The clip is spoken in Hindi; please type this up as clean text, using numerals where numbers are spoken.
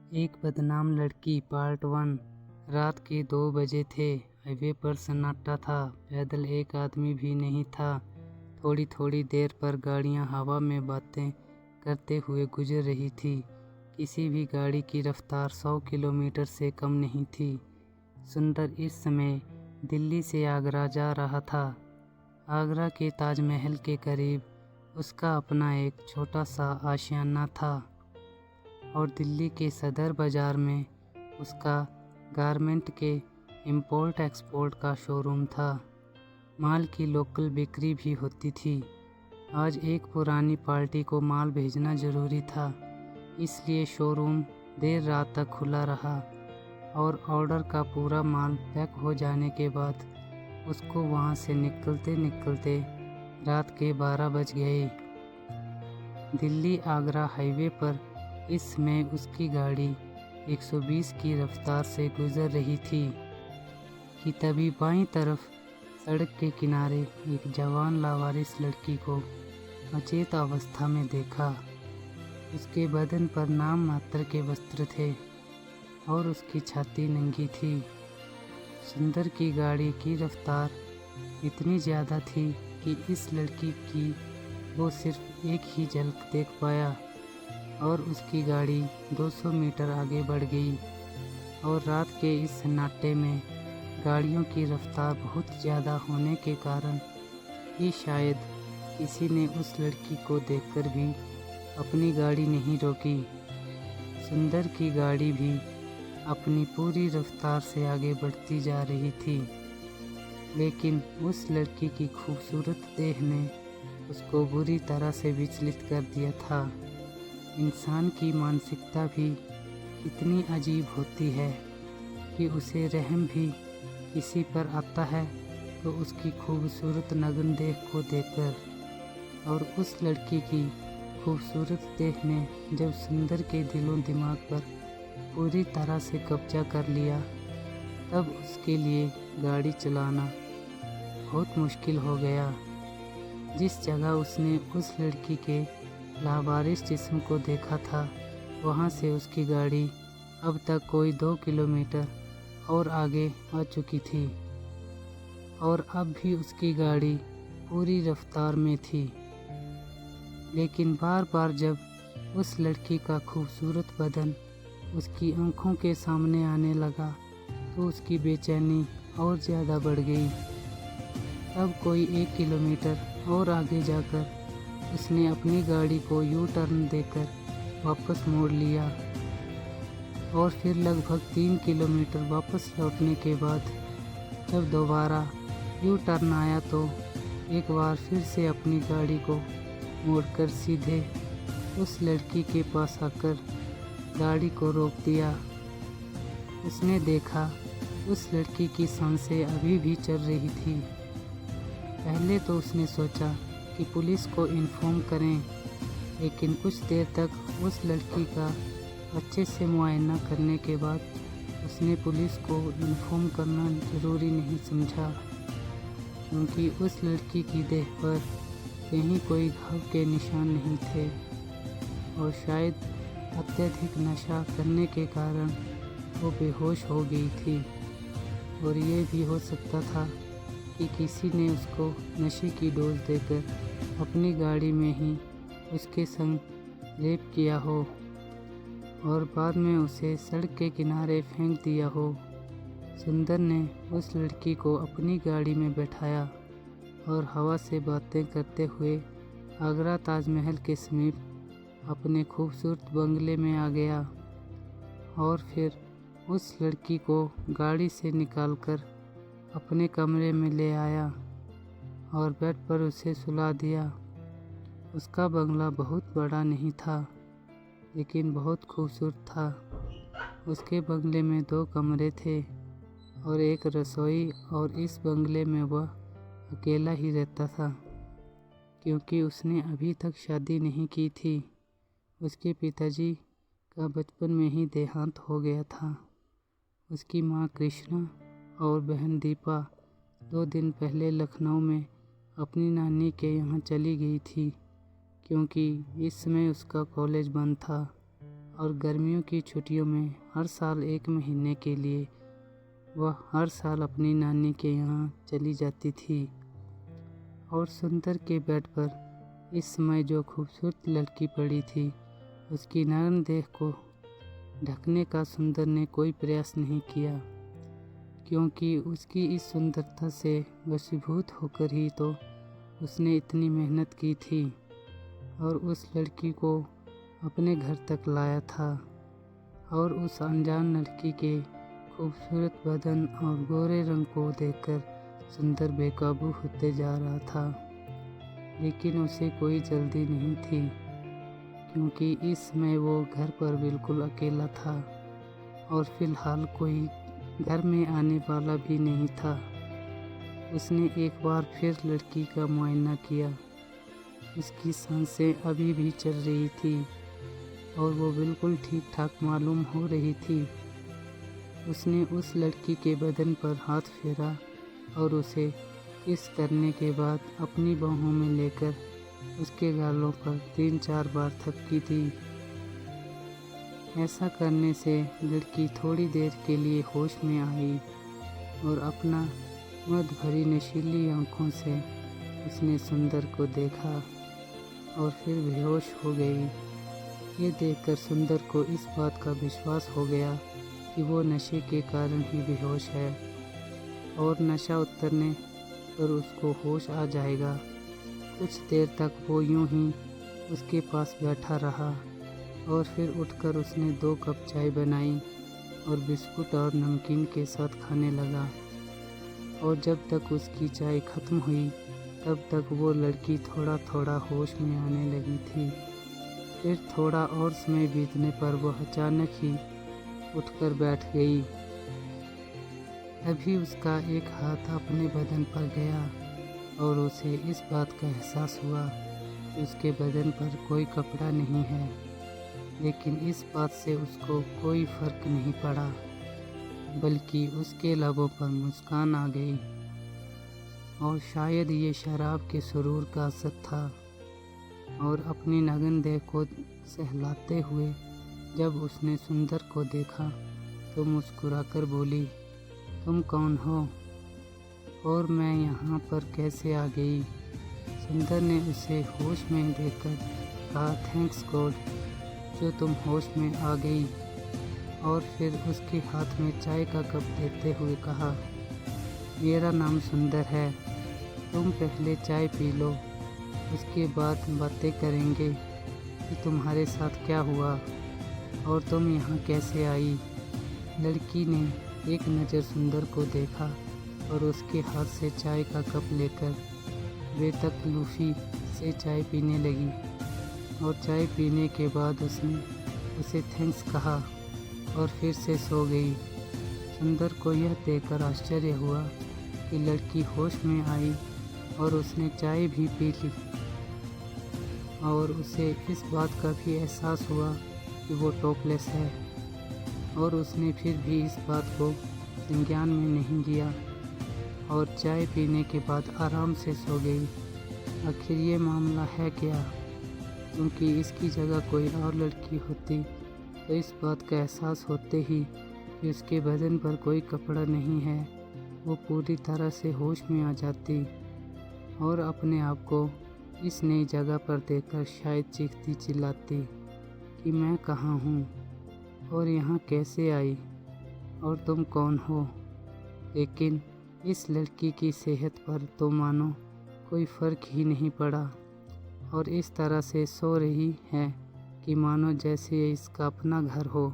एक बदनाम लड़की पार्ट 1। रात के 2 बजे थे। हाईवे पर सन्नाटा था। पैदल एक आदमी भी नहीं था। थोड़ी थोड़ी देर पर गाड़ियां हवा में बातें करते हुए गुजर रही थी। किसी भी गाड़ी की रफ्तार 100 किलोमीटर से कम नहीं थी। सुंदर इस समय दिल्ली से आगरा जा रहा था। आगरा के ताजमहल के करीब उसका अपना एक छोटा सा आशियाना था और दिल्ली के सदर बाज़ार में उसका गारमेंट के इंपोर्ट एक्सपोर्ट का शोरूम था। माल की लोकल बिक्री भी होती थी। आज एक पुरानी पार्टी को माल भेजना ज़रूरी था, इसलिए शोरूम देर रात तक खुला रहा और ऑर्डर का पूरा माल पैक हो जाने के बाद उसको वहाँ से निकलते निकलते रात के 12 बज गए। दिल्ली आगरा हाईवे पर इस समय उसकी गाड़ी 120 की रफ्तार से गुजर रही थी कि तभी बाईं तरफ सड़क के किनारे एक जवान लावारिस लड़की को अचेत अवस्था में देखा। उसके बदन पर नाम मात्र के वस्त्र थे और उसकी छाती नंगी थी। सुंदर की गाड़ी की रफ्तार इतनी ज़्यादा थी कि इस लड़की की वो सिर्फ एक ही झलक देख पाया और उसकी गाड़ी 200 मीटर आगे बढ़ गई। और रात के इस सन्नाटे में गाड़ियों की रफ्तार बहुत ज़्यादा होने के कारण ही शायद किसी ने उस लड़की को देखकर भी अपनी गाड़ी नहीं रोकी। सुंदर की गाड़ी भी अपनी पूरी रफ्तार से आगे बढ़ती जा रही थी, लेकिन उस लड़की की खूबसूरत देह ने उसको बुरी तरह से विचलित कर दिया था। इंसान की मानसिकता भी कितनी अजीब होती है कि उसे रहम भी किसी पर आता है तो उसकी खूबसूरत नग्न देह को देखकर। और उस लड़की की खूबसूरत देह ने जब सुंदर के दिलों दिमाग पर पूरी तरह से कब्जा कर लिया, तब उसके लिए गाड़ी चलाना बहुत मुश्किल हो गया। जिस जगह उसने उस लड़की के लावारिस जिस्म को देखा था, वहाँ से उसकी गाड़ी अब तक कोई 2 किलोमीटर और आगे आ चुकी थी और अब भी उसकी गाड़ी पूरी रफ्तार में थी। लेकिन बार बार जब उस लड़की का खूबसूरत बदन उसकी आंखों के सामने आने लगा तो उसकी बेचैनी और ज़्यादा बढ़ गई। तब कोई 1 किलोमीटर और आगे जाकर उसने अपनी गाड़ी को यू टर्न देकर वापस मोड़ लिया और फिर लगभग 3 किलोमीटर वापस लौटने के बाद जब दोबारा यू टर्न आया तो एक बार फिर से अपनी गाड़ी को मोड़कर सीधे उस लड़की के पास आकर गाड़ी को रोक दिया। उसने देखा उस लड़की की सांसें अभी भी चल रही थी। पहले तो उसने सोचा कि पुलिस को इन्फॉर्म करें, लेकिन कुछ देर तक उस लड़की का अच्छे से मुआयना करने के बाद उसने पुलिस को इन्फॉर्म करना ज़रूरी नहीं समझा, क्योंकि उस लड़की की देह पर कहीं कोई घाव के निशान नहीं थे और शायद अत्यधिक नशा करने के कारण वो बेहोश हो गई थी। और ये भी हो सकता था कि किसी ने उसको नशे की डोज देकर अपनी गाड़ी में ही उसके संग रेप किया हो और बाद में उसे सड़क के किनारे फेंक दिया हो। सुंदर ने उस लड़की को अपनी गाड़ी में बैठाया और हवा से बातें करते हुए आगरा ताजमहल के समीप अपने खूबसूरत बंगले में आ गया और फिर उस लड़की को गाड़ी से निकालकर अपने कमरे में ले आया और बेड पर उसे सुला दिया। उसका बंगला बहुत बड़ा नहीं था, लेकिन बहुत खूबसूरत था। उसके बंगले में 2 कमरे थे और एक रसोई, और इस बंगले में वह अकेला ही रहता था, क्योंकि उसने अभी तक शादी नहीं की थी। उसके पिताजी का बचपन में ही देहांत हो गया था। उसकी माँ कृष्णा और बहन दीपा 2 दिन पहले लखनऊ में अपनी नानी के यहाँ चली गई थी, क्योंकि इस समय उसका कॉलेज बंद था और गर्मियों की छुट्टियों में हर साल 1 महीने के लिए वह हर साल अपनी नानी के यहाँ चली जाती थी। और सुंदर के बेड पर इस समय जो खूबसूरत लड़की पड़ी थी, उसकी नरम देह को ढकने का सुंदर ने कोई प्रयास नहीं किया, क्योंकि उसकी इस सुंदरता से वशीभूत होकर ही तो उसने इतनी मेहनत की थी और उस लड़की को अपने घर तक लाया था। और उस अनजान लड़की के खूबसूरत बदन और गोरे रंग को देखकर सुंदर बेकाबू होते जा रहा था। लेकिन उसे कोई जल्दी नहीं थी, क्योंकि इस समय वो घर पर बिल्कुल अकेला था और फिलहाल कोई घर में आने वाला भी नहीं था। उसने एक बार फिर लड़की का मुआयना किया। उसकी सांसें अभी भी चल रही थी और वो बिल्कुल ठीक ठाक मालूम हो रही थी। उसने उस लड़की के बदन पर हाथ फेरा और उसे किस करने के बाद अपनी बाहों में लेकर उसके गालों पर 3-4 बार थपकी दी। ऐसा करने से लड़की थोड़ी देर के लिए होश में आई और अपना मद भरी नशीली आंखों से उसने सुंदर को देखा और फिर बेहोश हो गई। ये देखकर सुंदर को इस बात का विश्वास हो गया कि वो नशे के कारण ही बेहोश है और नशा उतरने पर उसको होश आ जाएगा। कुछ देर तक वो यूं ही उसके पास बैठा रहा और फिर उठकर उसने 2 कप चाय बनाई और बिस्कुट और नमकीन के साथ खाने लगा। और जब तक उसकी चाय ख़त्म हुई तब तक वो लड़की थोड़ा थोड़ा होश में आने लगी थी। फिर थोड़ा और समय बीतने पर वह अचानक ही उठकर बैठ गई। तभी उसका एक हाथ अपने बदन पर गया और उसे इस बात का एहसास हुआ कि उसके बदन पर कोई कपड़ा नहीं है। लेकिन इस बात से उसको कोई फर्क नहीं पड़ा, बल्कि उसके लबों पर मुस्कान आ गई। और शायद ये शराब के सुरूर का असर था। और अपनी नग्न देह को सहलाते हुए जब उसने सुंदर को देखा तो मुस्कुराकर बोली, तुम कौन हो और मैं यहाँ पर कैसे आ गई? सुंदर ने उसे होश में देखकर कहा, थैंक्स गॉड जो तुम होश में आ गई। और फिर उसके हाथ में चाय का कप देते हुए कहा, मेरा नाम सुंदर है, तुम पहले चाय पी लो, उसके बाद बातें करेंगे कि तुम्हारे साथ क्या हुआ और तुम यहाँ कैसे आई। लड़की ने एक नज़र सुंदर को देखा और उसके हाथ से चाय का कप लेकर बेतकल्लुफ़ी से चाय पीने लगी। और चाय पीने के बाद उसने उसे थैंक्स कहा और फिर से सो गई। सुंदर को यह देखकर आश्चर्य हुआ कि लड़की होश में आई और उसने चाय भी पी ली। और उसे इस बात का भी एहसास हुआ कि वो टॉपलेस है और उसने फिर भी इस बात को संज्ञान में नहीं लिया और चाय पीने के बाद आराम से सो गई। आखिर ये मामला है क्या? क्योंकि इसकी जगह कोई और लड़की होती तो इस बात का एहसास होते ही कि उसके बदन पर कोई कपड़ा नहीं है, वो पूरी तरह से होश में आ जाती और अपने आप को इस नई जगह पर देखकर शायद चीखती चिल्लाती कि मैं कहाँ हूँ और यहाँ कैसे आई और तुम कौन हो। लेकिन इस लड़की की सेहत पर तो मानो कोई फ़र्क ही नहीं पड़ा और इस तरह से सो रही है कि मानो जैसे इसका अपना घर हो।